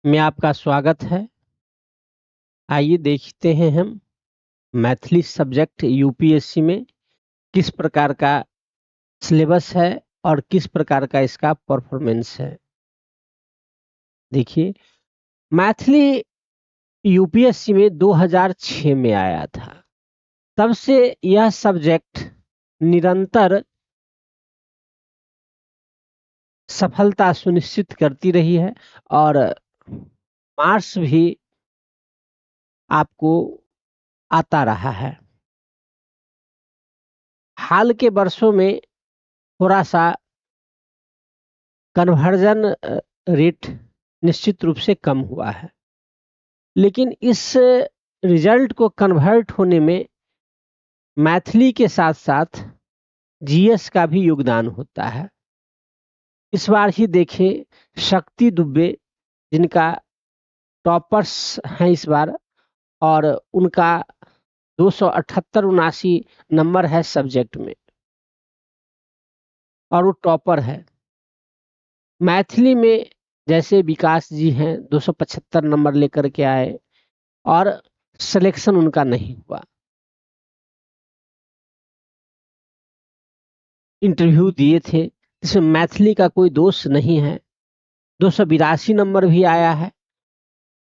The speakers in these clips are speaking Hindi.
में आपका स्वागत है। आइए देखते हैं हम मैथिली सब्जेक्ट यूपीएससी में किस प्रकार का सिलेबस है और किस प्रकार का इसका परफॉर्मेंस है। देखिए, मैथिली यूपीएससी में 2006 में आया था। तब से यह सब्जेक्ट निरंतर सफलता सुनिश्चित करती रही है और मार्क्स भी आपको आता रहा है। हाल के वर्षों में थोड़ा सा कन्वर्जन रेट निश्चित रूप से कम हुआ है, लेकिन इस रिजल्ट को कन्वर्ट होने में मैथिली के साथ साथ जीएस का भी योगदान होता है। इस बार ही देखिए, शक्ति दुबे जिनका टॉपर्स हैं इस बार, और उनका 278-79 नंबर है सब्जेक्ट में और वो टॉपर है। मैथिली में जैसे विकास जी हैं 275 नंबर लेकर के आए और सिलेक्शन उनका नहीं हुआ। इंटरव्यू दिए थे, इसमें मैथिली का कोई दोष नहीं है। 282 नंबर भी आया है,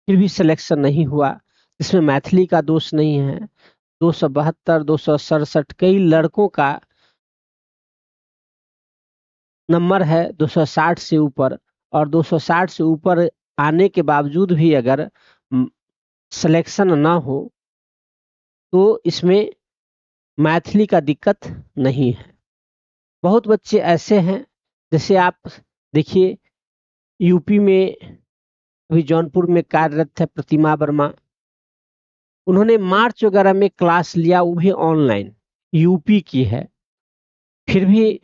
फिर भी सिलेक्शन नहीं हुआ, इसमें मैथिली का दोष नहीं है। 272, 267 कई लड़कों का नंबर है 260 से ऊपर, और 260 से ऊपर आने के बावजूद भी अगर सिलेक्शन ना हो तो इसमें मैथिली का दिक्कत नहीं है। बहुत बच्चे ऐसे हैं, जैसे आप देखिए, यूपी में अभी जौनपुर में कार्यरत है प्रतिमा वर्मा। उन्होंने मार्च वगैरह में क्लास लिया, वो भी ऑनलाइन, यूपी की है, फिर भी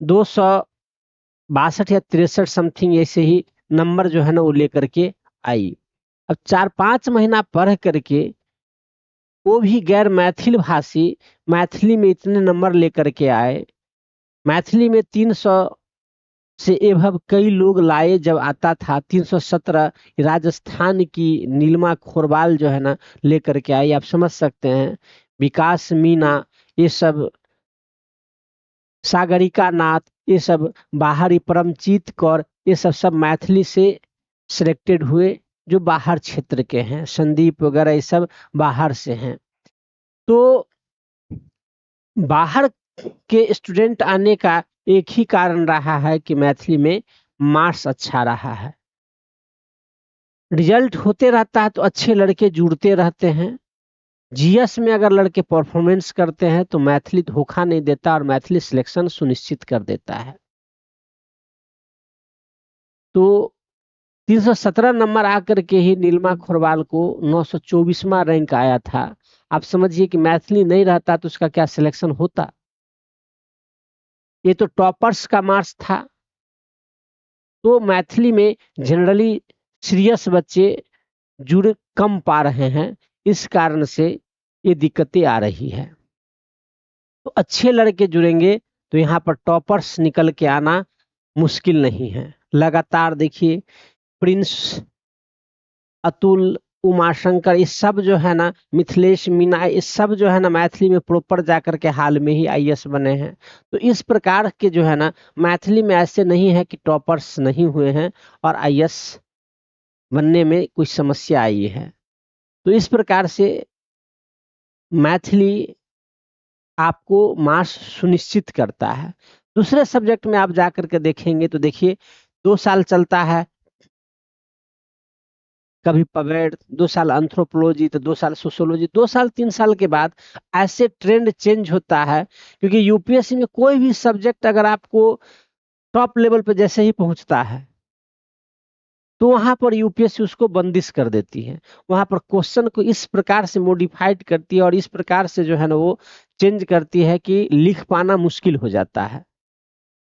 262 या 63 समथिंग ऐसे ही नंबर जो है ना वो लेकर के आई। अब 4-5 महीना पढ़ करके वो भी गैर मैथिल भाषी मैथिली में इतने नंबर लेकर के आए। मैथिली में 300 से एभव कई लोग लाए, जब आता था 317 राजस्थान की नीलमा खोरवाल जो है ना लेकर के आई। आप समझ सकते हैं, विकास मीना, ये सब सागरिका नाथ, ये सब बाहरी, परमजीत कौर, ये सब मैथिली से सिलेक्टेड हुए, जो बाहर क्षेत्र के हैं। संदीप वगैरह ये सब बाहर से हैं। तो बाहर के स्टूडेंट आने का एक ही कारण रहा है कि मैथिली में मार्क्स अच्छा रहा है। रिजल्ट होते रहता है तो अच्छे लड़के जुड़ते रहते हैं। जीएस में अगर लड़के परफॉर्मेंस करते हैं तो मैथिली धोखा नहीं देता और मैथिली सिलेक्शन सुनिश्चित कर देता है। तो 317 नंबर आकर के ही नीलमा खोरवाल को 924वां रैंक आया था। आप समझिए कि मैथिली नहीं रहता तो उसका क्या सिलेक्शन होता। ये तो टॉपर्स का मार्क्स था। तो मैथिली में जनरली सीरियस बच्चे जुड़ कम पा रहे हैं, इस कारण से ये दिक्कतें आ रही है। तो अच्छे लड़के जुड़ेंगे तो यहाँ पर टॉपर्स निकल के आना मुश्किल नहीं है। लगातार देखिए, प्रिंस, अतुल, उमाशंकर, ये सब जो है ना, मिथिलेश मीना, ये सब जो है ना मैथिली में प्रॉपर जाकर के हाल में ही आईएएस बने हैं। तो इस प्रकार के जो है ना, मैथिली में ऐसे नहीं है कि टॉपर्स नहीं हुए हैं और आईएएस बनने में कुछ समस्या आई है। तो इस प्रकार से मैथिली आपको मार्क्स सुनिश्चित करता है। दूसरे सब्जेक्ट में आप जाकर के देखेंगे तो देखिए, 2 साल चलता है, कभी पवेड, 2 साल एंथ्रोपोलॉजी, तो 2 साल सोशियोलॉजी, 2 साल 3 साल के बाद ऐसे ट्रेंड चेंज होता है। क्योंकि यूपीएससी में कोई भी सब्जेक्ट अगर आपको टॉप लेवल पे जैसे ही पहुंचता है तो वहां पर यूपीएससी उसको बंदिश कर देती है। वहां पर क्वेश्चन को इस प्रकार से मॉडिफाइड करती है और इस प्रकार से जो है ना वो चेंज करती है कि लिख पाना मुश्किल हो जाता है।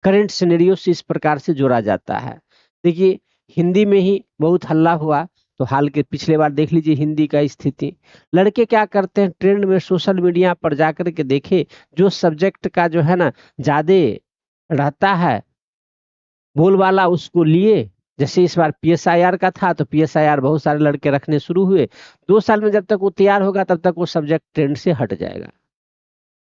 करंट सिनेरियो से इस प्रकार से जोड़ा जाता है। देखिए, हिंदी में ही बहुत हल्ला हुआ, तो हाल के पिछले बार देख लीजिए हिंदी का स्थिति। लड़के क्या करते हैं, ट्रेंड में सोशल मीडिया पर जाकर के देखे, जो सब्जेक्ट का जो है ना ज्यादा रहता है बोलबाला, उसको लिए जैसे इस बार PSIR का था तो PSIR बहुत सारे लड़के रखने शुरू हुए, 2 साल में जब तक वो तैयार होगा तब तक वो सब्जेक्ट ट्रेंड से हट जाएगा,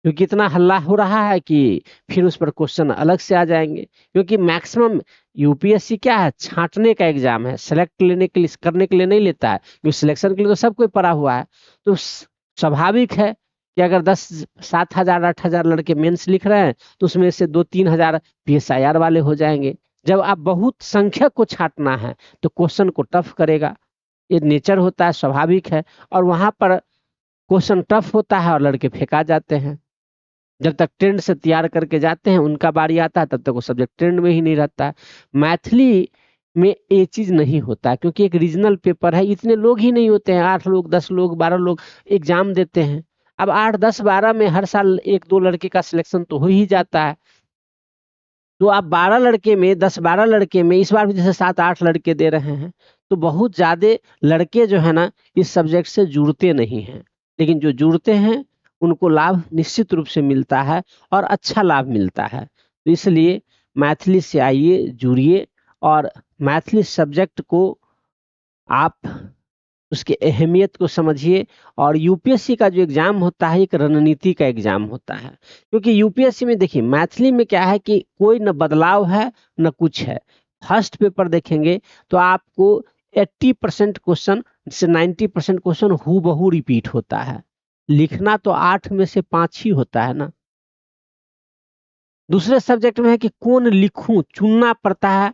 क्योंकि इतना हल्ला हो रहा है कि फिर उस पर क्वेश्चन अलग से आ जाएंगे। क्योंकि मैक्सिमम यूपीएससी क्या है, छांटने का एग्जाम है, सेलेक्ट लेने के लिए करने के लिए नहीं लेता है, क्योंकि सिलेक्शन के लिए तो सब कोई पढ़ा हुआ है। तो स्वाभाविक है कि अगर 7,000 8,000 लड़के मेंस लिख रहे हैं तो उसमें से 2-3 हजार PSIR वाले हो जाएंगे। जब आप बहुत संख्यक को छांटना है तो क्वेश्चन को टफ करेगा, ये नेचर होता है, स्वाभाविक है। और वहां पर क्वेश्चन टफ होता है और लड़के फेंका जाते हैं। जब तक ट्रेंड से तैयार करके जाते हैं उनका बारी आता है, तब तक वो सब्जेक्ट ट्रेंड में ही नहीं रहता है। मैथिली में ये चीज नहीं होता है, क्योंकि एक रीजनल पेपर है, इतने लोग ही नहीं होते हैं, 8 लोग 10 लोग 12 लोग एग्जाम देते हैं। अब 8 10 12 में हर साल 1-2 लड़के का सिलेक्शन तो हो ही जाता है। तो आप 12 लड़के में 10-12 लड़के में इस बार भी जैसे 7-8 लड़के दे रहे हैं, तो बहुत ज्यादा लड़के जो है ना इस सब्जेक्ट से जुड़ते नहीं हैं। लेकिन जो जुड़ते हैं उनको लाभ निश्चित रूप से मिलता है और अच्छा लाभ मिलता है। तो इसलिए मैथिली से आइए, जुड़िए और मैथिली सब्जेक्ट को आप उसकी अहमियत को समझिए। और यूपीएससी का जो एग्जाम होता है एक रणनीति का एग्जाम होता है, क्योंकि यूपीएससी में देखिए मैथिली में क्या है कि कोई न बदलाव है न कुछ है। फर्स्ट पेपर देखेंगे तो आपको 80% क्वेश्चन से 90% क्वेश्चन हूबहू रिपीट होता है। लिखना तो 8 में से 5 ही होता है ना। दूसरे सब्जेक्ट में है कि कौन लिखूं, चुनना पड़ता है।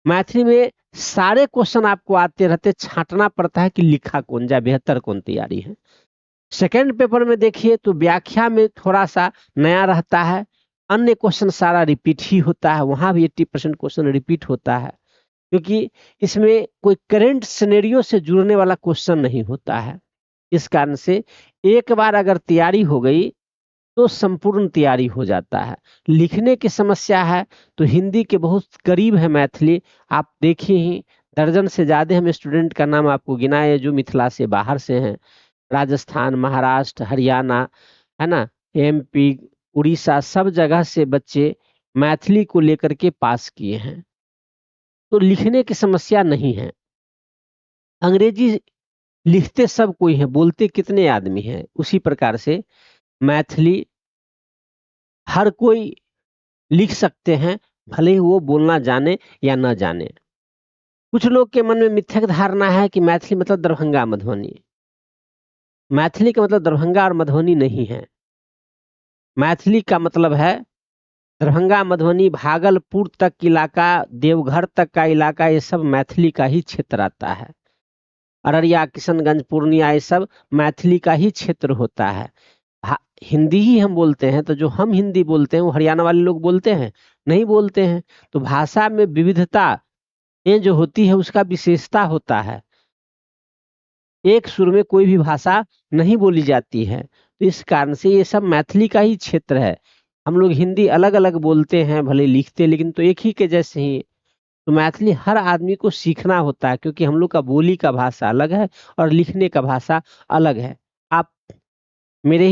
मैथिली में सारे क्वेश्चन आपको आते रहते, छांटना पड़ता है कि लिखा कौन जाए, बेहतर कौन तैयारी है। सेकेंड पेपर में देखिए तो व्याख्या में थोड़ा सा नया रहता है, अन्य क्वेश्चन सारा रिपीट ही होता है, वहां भी 80% क्वेश्चन रिपीट होता है, क्योंकि इसमें कोई करंट सिनेरियो से जुड़ने वाला क्वेश्चन नहीं होता है। इस कारण से एक बार अगर तैयारी हो गई तो संपूर्ण तैयारी हो जाता है। लिखने की समस्या है तो हिंदी के बहुत करीब है मैथिली। आप देखिए ही दर्जन से ज्यादा हम स्टूडेंट का नाम आपको गिनाए जो मिथिला से बाहर से हैं, राजस्थान, महाराष्ट्र, हरियाणा, है ना, MP, उड़ीसा, सब जगह से बच्चे मैथिली को लेकर के पास किए हैं। तो लिखने की समस्या नहीं है। अंग्रेजी लिखते सब कोई है, बोलते कितने आदमी हैं, उसी प्रकार से मैथिली हर कोई लिख सकते हैं, भले ही वो बोलना जाने या न जाने। कुछ लोग के मन में मिथ्यक धारणा है कि मैथिली मतलब दरभंगा मधुबनी। मैथिली का मतलब दरभंगा और मधुबनी नहीं है। मैथिली का मतलब है दरभंगा, मधुबनी, भागलपुर तक इलाका, देवघर तक का इलाका, ये सब मैथिली का ही क्षेत्र आता है। अररिया, किशनगंज, पूर्णिया, ये सब मैथिली का ही क्षेत्र होता है। हिंदी ही हम बोलते हैं, तो जो हम हिंदी बोलते हैं वो हरियाणा वाले लोग बोलते हैं नहीं बोलते हैं। तो भाषा में विविधता ये जो होती है उसका विशेषता होता है। एक सुर में कोई भी भाषा नहीं बोली जाती है, तो इस कारण से ये सब मैथिली का ही क्षेत्र है। हम लोग हिंदी अलग अलग बोलते हैं, भले लिखते, लेकिन तो एक ही के जैसे ही। तो मैथिली हर आदमी को सीखना होता है, क्योंकि हम लोग का बोली का भाषा अलग है और लिखने का भाषा अलग है। आप मेरे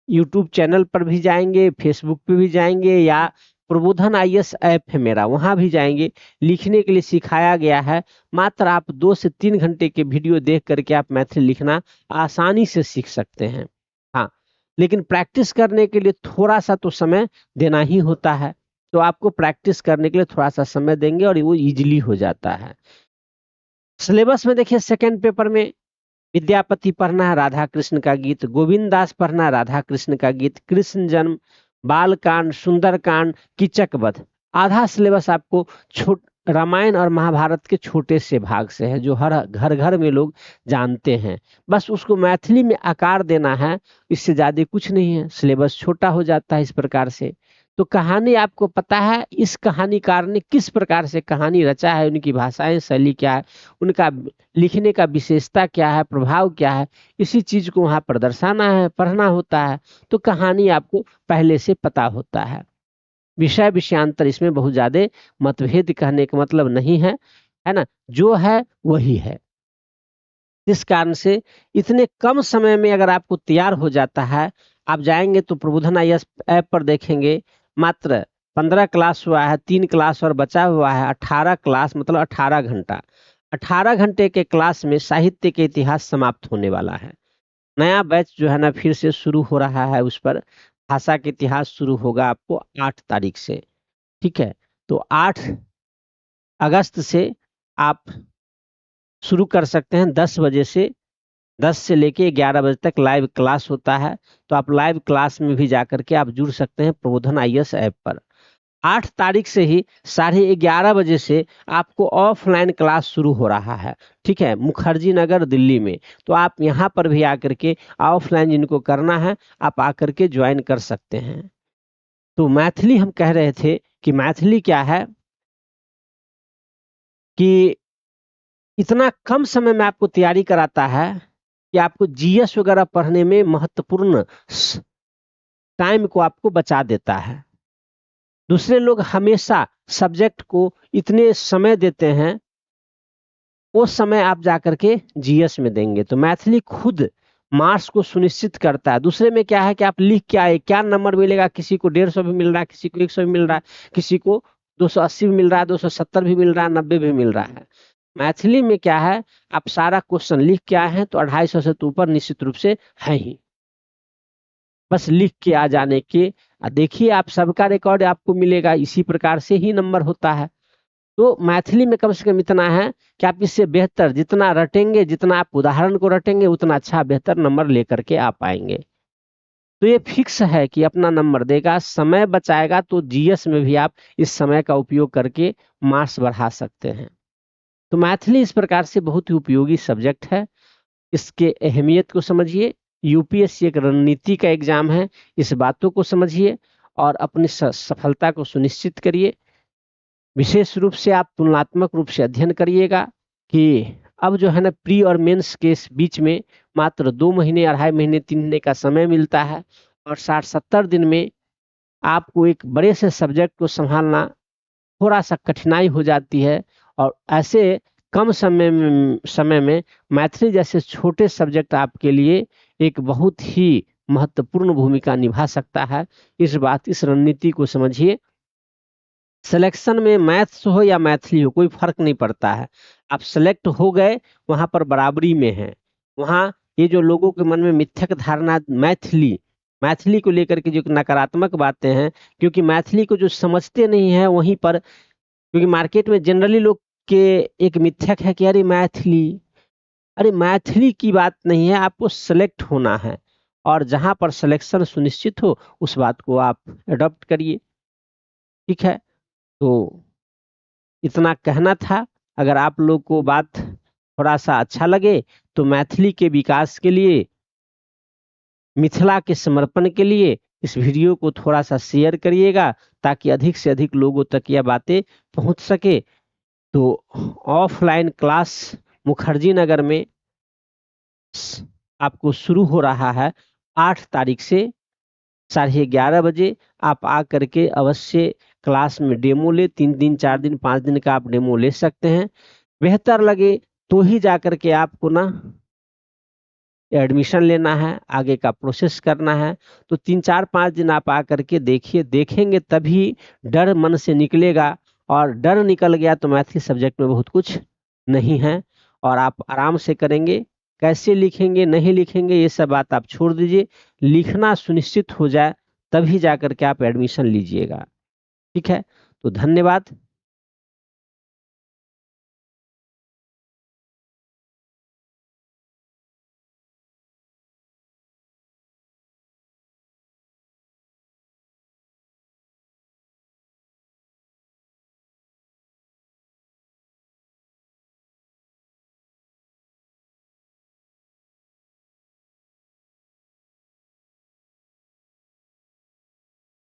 यूट्यूब चैनल पर भी जाएंगे, फेसबुक पे भी जाएंगे, या प्रबोधन IAS ऐप है मेरा, वहां भी जाएंगे। लिखने के लिए सिखाया गया है। मात्र आप 2 से 3 घंटे के वीडियो देख करके आप मैथिली लिखना आसानी से सीख सकते हैं। हाँ, लेकिन प्रैक्टिस करने के लिए थोड़ा सा तो समय देना ही होता है। तो आपको प्रैक्टिस करने के लिए थोड़ा सा समय देंगे और वो इजीली हो जाता है। सिलेबस में देखिए सेकेंड पेपर में विद्यापति पढ़ना है, राधा कृष्ण का गीत, गोविंद दास पढ़ना है, राधा कृष्ण का गीत, कृष्ण जन्म, बालकांड, सुंदरकांड, कीचक वध। आधा सिलेबस आपको रामायण और महाभारत के छोटे से भाग से है, जो हर घर घर में लोग जानते हैं। बस उसको मैथिली में आकार देना है, इससे ज्यादा कुछ नहीं है। सिलेबस छोटा हो जाता है इस प्रकार से। तो कहानी आपको पता है, इस कहानीकार ने किस प्रकार से कहानी रचा है, उनकी भाषाएं शैली क्या है, उनका लिखने का विशेषता क्या है, प्रभाव क्या है, इसी चीज को वहां पर दर्शाना है, पढ़ना होता है। तो कहानी आपको पहले से पता होता है। विषय विषयांतर इसमें बहुत ज्यादा मतभेद कहने का मतलब नहीं है ना, जो है वही है। इस कारण से इतने कम समय में अगर आपको तैयार हो जाता है, आप जाएंगे तो प्रबोधन IAS ऐप पर देखेंगे, मात्र 15 क्लास हुआ है, 3 क्लास और बचा हुआ है, 18 क्लास मतलब 18 घंटा। 18 घंटे के क्लास में साहित्य के इतिहास समाप्त होने वाला है। नया बैच जो है ना फिर से शुरू हो रहा है, उस पर भाषा के इतिहास शुरू होगा आपको 8 तारीख से। ठीक है, तो 8 अगस्त से आप शुरू कर सकते हैं। 10 बजे से 10 से लेके 11 बजे तक लाइव क्लास होता है, तो आप लाइव क्लास में भी जाकर के आप जुड़ सकते हैं प्रबोधन आईएएस ऐप पर। 8 तारीख से ही 11:30 बजे से आपको ऑफलाइन क्लास शुरू हो रहा है। ठीक है, मुखर्जी नगर दिल्ली में। तो आप यहाँ पर भी आकर के ऑफलाइन जिनको करना है आप आकर के ज्वाइन कर सकते हैं। तो मैथिली हम कह रहे थे कि मैथिली क्या है कि इतना कम समय में आपको तैयारी कराता है कि आपको जीएस वगैरह पढ़ने में महत्वपूर्ण टाइम को आपको बचा देता है। दूसरे लोग हमेशा सब्जेक्ट को इतने समय देते हैं, वो समय आप जाकर के जीएस में देंगे। तो मैथिली खुद मार्क्स को सुनिश्चित करता है। दूसरे में क्या है कि आप लिख के आए, क्या नंबर मिलेगा, किसी को 150 भी मिल रहा है, किसी को 100 भी मिल रहा है, किसी को 280 भी मिल रहा है, 270 भी मिल रहा है, 90 भी मिल रहा है। मैथिली में क्या है, आप सारा क्वेश्चन लिख के आए हैं तो 250 से तो ऊपर निश्चित रूप से है ही। बस लिख के आ जाने के देखिए, आप सबका रिकॉर्ड आपको मिलेगा, इसी प्रकार से ही नंबर होता है। तो मैथिली में कम से कम इतना है कि आप इससे बेहतर जितना रटेंगे, जितना आप उदाहरण को रटेंगे, उतना अच्छा बेहतर नंबर लेकर के आ पाएंगे। तो ये फिक्स है कि अपना नंबर देगा, समय बचाएगा, तो जीएस में भी आप इस समय का उपयोग करके मार्क्स बढ़ा सकते हैं। तो मैथिली इस प्रकार से बहुत ही उपयोगी सब्जेक्ट है। इसके अहमियत को समझिए। यूपीएससी एक रणनीति का एग्जाम है, इस बातों को समझिए और अपनी सफलता को सुनिश्चित करिए। विशेष रूप से आप तुलनात्मक रूप से अध्ययन करिएगा कि अब जो है ना प्री और मेंस के बीच में मात्र 2 महीने, 2.5 महीने, 3 महीने का समय मिलता है और 60-70 दिन में आपको एक बड़े से सब्जेक्ट को संभालना थोड़ा सा कठिनाई हो जाती है। और ऐसे कम समय में मैथिली जैसे छोटे सब्जेक्ट आपके लिए एक बहुत ही महत्वपूर्ण भूमिका निभा सकता है। इस रणनीति को समझिए। सिलेक्शन में मैथ्स हो या मैथिली हो कोई फर्क नहीं पड़ता है, आप सेलेक्ट हो गए वहां पर बराबरी में है। वहां ये जो लोगों के मन में मिथ्यक धारणा मैथिली को लेकर के जो नकारात्मक बातें हैं, क्योंकि मैथिली को जो समझते नहीं है वहीं पर, क्योंकि मार्केट में जनरली लोग के एक मिथ्यक है कि अरे मैथिली की बात नहीं है, आपको सेलेक्ट होना है और जहां पर सिलेक्शन सुनिश्चित हो उस बात को आप अडॉप्ट करिए। ठीक है, तो इतना कहना था। अगर आप लोग को बात थोड़ा सा अच्छा लगे तो मैथिली के विकास के लिए, मिथिला के समर्पण के लिए इस वीडियो को थोड़ा सा शेयर करिएगा ताकि अधिक से अधिक लोगों तक यह बातें पहुंच सके। तो ऑफलाइन क्लास मुखर्जी नगर में आपको शुरू हो रहा है 8 तारीख से 11:30 बजे। आप आ करके अवश्य क्लास में डेमो ले, 3 दिन, 4 दिन, 5 दिन का आप डेमो ले सकते हैं। बेहतर लगे तो ही जा करके आपको ना एडमिशन लेना है, आगे का प्रोसेस करना है। तो 3, 4, 5 दिन आप आ करके देखिए, देखेंगे तभी डर मन से निकलेगा और डर निकल गया तो मैथिली सब्जेक्ट में बहुत कुछ नहीं है और आप आराम से करेंगे। कैसे लिखेंगे, नहीं लिखेंगे, ये सब बात आप छोड़ दीजिए। लिखना सुनिश्चित हो जाए तभी जा करके आप एडमिशन लीजिएगा। ठीक है, तो धन्यवाद।